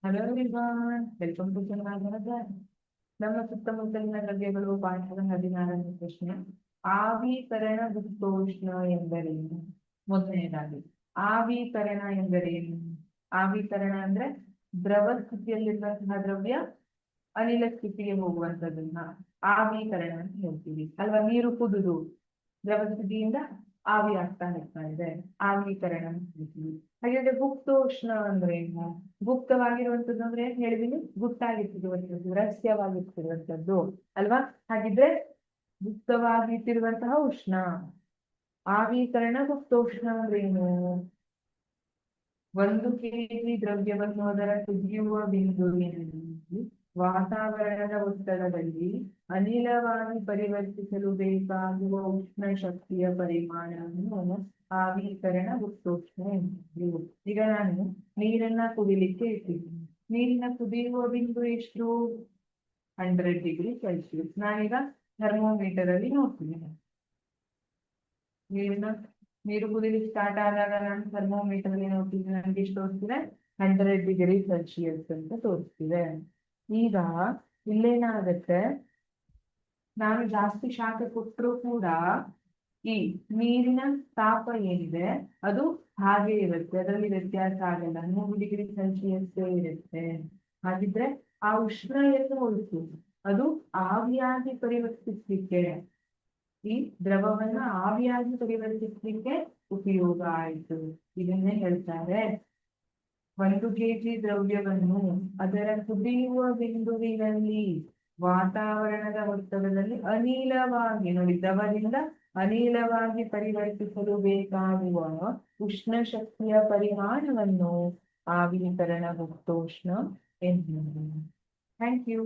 Hello everyone, welcome to ಚೆನ್ನಾಗಿ ನಮ್ಮ ಸುತ್ತಮುತ್ತಲಿನ ದ್ರವ್ಯಗಳು ಪಾಠದ 16ನೇ ಪ್ರಶ್ನೆ. ಆವೀಕರಣ ಗುಪ್ತೋಷ್ಣ ಎಂದರೇನು? ಮೊದಲನೇದಾಗಿ ಆವೀಕರಣ ಎಂದರೇನು? ಆವೀಕರಣ ಅಂದ್ರೆ ದ್ರವ ಸ್ಥಿತಿಯಲ್ಲಿರುವಂತಹ ದ್ರವ್ಯ ಅನಿಲ ಸ್ಥಿತಿಗೆ ಹೋಗುವಂತದನ್ನ ಆವೀಕರಣ ಅಂತ ಹೇಳ್ತೀವಿ ಅಲ್ವಾ. ನೀರು ಕುದಿದು ದ್ರವ ಸ್ಥಿತಿಯಿಂದ ಆವಿ ಆಗ್ತಾ ಇದೆ, ಆವೀಕರಣ ಅಂತ ಹೇಳ್ತೀವಿ. ಹಾಗಾದ್ರೆ ಗುಪ್ತೋಷ್ಣ ಅಂದ್ರೆ ಏನು? ಗುಪ್ತವಾಗಿರುವಂತದ್ದು ಅಂದ್ರೆ ಏನ್ ಹೇಳಿದೀನಿ, ಗುಟ್ಟಾಗಿಟ್ಟಿರುವಂತದ್ದು, ರಹಸ್ಯವಾಗಿಟ್ಟಿರುವಂತದ್ದು ಅಲ್ವಾ. ಹಾಗಿದ್ರೆ ಗುಪ್ತವಾಗಿಟ್ಟಿರುವಂತಹ ಉಷ್ಣ, ಆವೀಕರಣ ಗುಪ್ತೋಷ್ಣ ಅಂದ್ರೆ ಏನು? 1 kg ದ್ರವ್ಯವನ್ನು ಅದರ ಕುದಿಯುವ ಬಿಂದುವಿನಲ್ಲಿ ವಾತಾವರಣದ ಒತ್ತಡದಲ್ಲಿ ಅನಿಲವಾಗಿ ಪರಿವರ್ತಿಸಲು ಬೇಕಾಗುವ ಉಷ್ಣ ಶಕ್ತಿಯ ಪರಿಮಾಣವನ್ನು ಆವೀಕರಣ ಗುಪ್ತೋಷ್ಣ ಎಂಬುದು. ಈಗ ನಾನು ನೀರನ್ನ ಕುದಿಲಿಕ್ಕೆ ಇಟ್ಟಿದ್ದೀನಿ. ನೀರಿನ ಕುದಿಯುವ ಬಿಂದು ಎಷ್ಟು? 100°C. ನಾನೀಗ ಥರ್ಮೋಮೀಟರ್ ಅಲ್ಲಿ ನೋಡ್ತೀನಿ. ನೀರು ಕುದಿಲಿಕ್ಕೆ ಸ್ಟಾರ್ಟ್ ಆದಾಗ ನಾನು ಥರ್ಮೋಮೀಟರ್ ಅಲ್ಲಿ ನೋಡ್ತೀನಿ, ನನಗೆ ಎಷ್ಟು ತೋರಿಸ್ತಿದೆ? 100°C ಅಂತ ತೋರಿಸ್ತಿದೆ. ಈಗ ಇಲ್ಲೇನಾಗತ್ತೆ, ನಾನು ಜಾಸ್ತಿ ಶಾಖ ಕೊಟ್ಟರು ಕೂಡ ಈ ನೀರಿನ ತಾಪ ಏನಿದೆ ಅದು ಹಾಗೆ ಇರುತ್ತೆ, ಅದರಲ್ಲಿ ವ್ಯತ್ಯಾಸ ಆಗಲ್ಲ, 100°C ಇರುತ್ತೆ. ಹಾಗಿದ್ರೆ ಆ ಉಷ್ಣ ಏನು ಹೋಯ್ತು? ಅದು ಆವಿಯಾಗಿ ಪರಿವರ್ತಿಸ್ಲಿಕ್ಕೆ, ಈ ದ್ರವವನ್ನ ಆವಿಯಾಗಿ ಪರಿವರ್ತಿಸ್ಲಿಕ್ಕೆ ಉಪಯೋಗ ಆಯಿತು. ಇದನ್ನೇ ಹೇಳ್ತಾರೆ 1 kg ದ್ರವ್ಯವನ್ನು ಅದರ ಕುದಿಯುವ ಬಿಂದುವಿನಲ್ಲಿ ವಾತಾವರಣದ ಒತ್ತಡದಲ್ಲಿ ಅನಿಲವಾಗಿ, ನೋಡಿ, ದ್ರವದಿಂದ ಅನಿಲವಾಗಿ ಪರಿವರ್ತಿಸಲು ಬೇಕಾಗುವ ಉಷ್ಣ ಶಕ್ತಿಯ ಪರಿಮಾಣವನ್ನು ಆವೀಕರಣ ಗುಪ್ತೋಷ್ಣ ಎನ್ನುವುದು. Thank you.